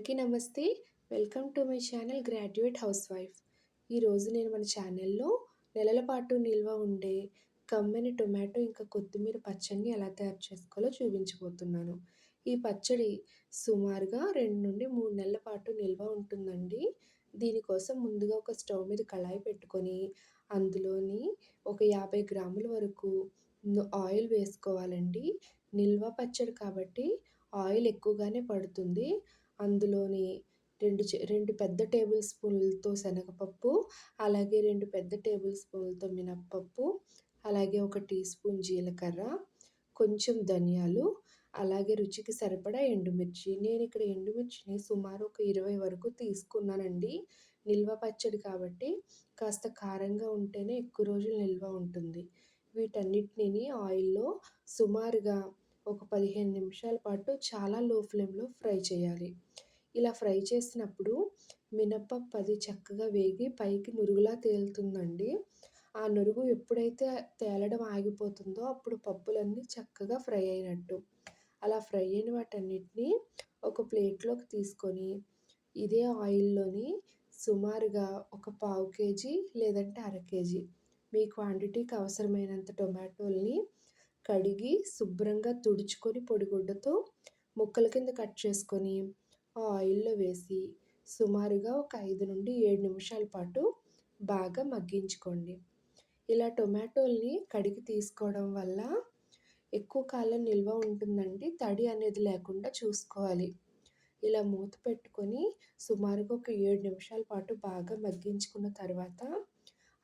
అందరికీ నమస్తే. Welcome to my channel graduate house wife. ఈరోజు నేను మన ఛానల్‌లో నెలల పాటు నిల్వ ఉండే కమ్మని టొమాటో ఇంకా కొత్తిమీర పచ్చడిని ఎలా తయారు చేసుకోవాలో చూపించబోతున్నాను. ఈ పచ్చడి సుమారుగా 2-3 నెలల పాటు నిల్వ ఉంటుందండి. దీనికోసం ముందుగా ఒక స్టవ్ మీద కళాయి పెట్టుకొని అందులోని ఒక 50 గ్రాముల వరకు ఆయిల్ వేసుకోవాలండి. నిల్వ పచ్చడి కాబట్టి ఆయిల్ ఎక్కువగానే పడుతుంది. అందులోని 2 పెద్ద టేబుల్ స్పూన్‌లతో శనగపప్పు, అలాగే 2 పెద్ద టేబుల్ స్పూన్‌లతో మినప్పప్పు, అలాగే ఒక టీ స్పూన్ జీలకర్ర, కొంచెం ధనియాలు, అలాగే రుచికి సరిపడా ఎండుమిర్చి. నేనిక్కడ ఎండుమిర్చిని సుమారు ఒక 20 వరకు తీసుకున్నానండి. నిల్వ పచ్చడి కాబట్టి కాస్త కారంగా ఉంటేనే ఎక్కువ రోజులు నిల్వ ఉంటుంది. వీటన్నిటిని ఆయిల్‌లో సుమారుగా ఒక 15 నిమిషాల పాటు చాలా లో ఫ్లేమ్‌లో ఫ్రై చేయాలి. ఇలా ఫ్రై చేసినప్పుడు మినపప్పు అది చక్కగా వేగి పైకి నురుగులా తేలుతుందండి. ఆ నురుగు ఎప్పుడైతే తేలడం ఆగిపోతుందో అప్పుడు పప్పులన్నీ చక్కగా ఫ్రై అయినట్టు. అలా ఫ్రై అయిన వాటన్నిటిని ఒక ప్లేట్‌లోకి తీసుకొని ఇదే ఆయిల్‌లోని సుమారుగా ఒక పావు కేజీ లేదంటే అర కేజీ మీ క్వాంటిటీకి అవసరమైనంత టొమాటోల్ని కడిగి శుభ్రంగా తుడుచుకొని పొడిగుడ్డతో ముక్కల కింద కట్ చేసుకొని ఆ ఆయిల్‌లో వేసి సుమారుగా ఒక 5-7 నిమిషాల పాటు బాగా మగ్గించుకోండి. ఇలా టొమాటోల్ని కడిగి తీసుకోవడం వల్ల ఎక్కువ కాలం నిల్వ ఉంటుందండి. తడి అనేది లేకుండా చూసుకోవాలి. ఇలా మూత పెట్టుకొని సుమారుగా ఒక 7 నిమిషాల పాటు బాగా మగ్గించుకున్న తర్వాత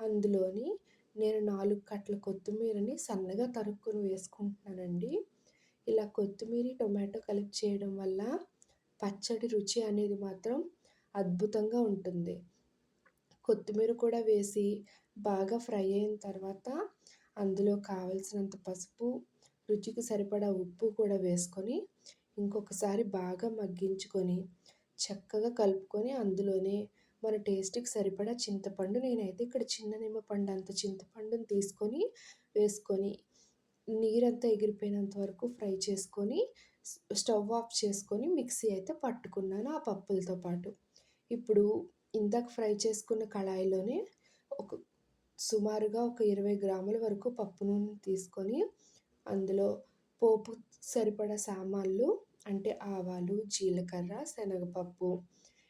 అందులోని నేను 4 కట్టల కొత్తిమీరని సన్నగా తరుక్కొని వేసుకుంటున్నానండి. ఇలా కొత్తిమీర, టొమాటో కలిపి చేయడం వల్ల పచ్చడి రుచి అనేది మాత్రం అద్భుతంగా ఉంటుంది. కొత్తిమీర కూడా వేసి బాగా ఫ్రై అయిన తర్వాత అందులో కావాల్సినంత పసుపు, రుచికి సరిపడా ఉప్పు కూడా వేసుకొని ఇంకొకసారి బాగా మగ్గించుకొని చక్కగా కలుపుకొని అందులోనే మన టేస్ట్‌కి సరిపడా చింతపండు నేనైతే ఇక్కడ చిన్న నిమ్మపండు అంత చింతపండుని తీసుకొని వేసుకొని నీరంతా ఎగిరిపోయినంత వరకు ఫ్రై చేసుకొని స్టవ్ ఆఫ్ చేసుకొని మిక్సీ అయితే పట్టుకున్నాను ఆ పప్పులతో పాటు. ఇప్పుడు ఇందాక ఫ్రై చేసుకున్న కళాయిలోనే ఒక సుమారుగా ఒక 20 గ్రాముల వరకు పప్పు నూనె తీసుకొని అందులో పోపు సరిపడా సామాన్లు అంటే ఆవాలు, జీలకర్ర, శనగపప్పు,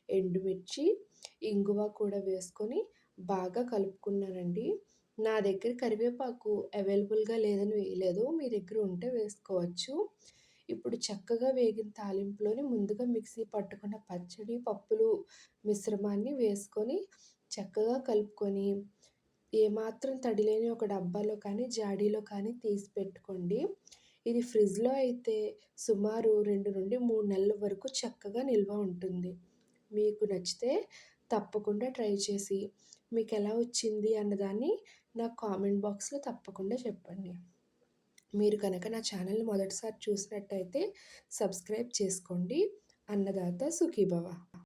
ఎండుమిర్చి, ఇంగువ కూడా వేసుకొని బాగా కలుపుకున్నానండి. నా దగ్గర కరివేపాకు అవైలబుల్‌గా లేదని వేయలేదు. మీ దగ్గర ఉంటే వేసుకోవచ్చు. ఇప్పుడు చక్కగా వేగిన తాలింపులోని ముందుగా మిక్సీ పట్టుకున్న పచ్చడి, పప్పులు మిశ్రమాన్ని వేసుకొని చక్కగా కలుపుకొని ఏమాత్రం తడి లేని ఒక డబ్బాలో కానీ, జాడీలో కానీ తీసి పెట్టుకోండి. ఇది ఫ్రిడ్జ్‌లో అయితే సుమారు 2-3 నెలల వరకు చక్కగా నిల్వ ఉంటుంది. మీకు నచ్చితే తప్పకుండా ట్రై చేసి మీకెలా వచ్చింది అన్నదాన్ని నాకు కామెంట్ బాక్స్‌లో తప్పకుండా చెప్పండి. మీరు కనుక నా ఛానల్‌ని మొదటిసారి చూసినట్టయితే సబ్స్క్రైబ్ చేసుకోండి. అన్నదాత సుఖీభవ.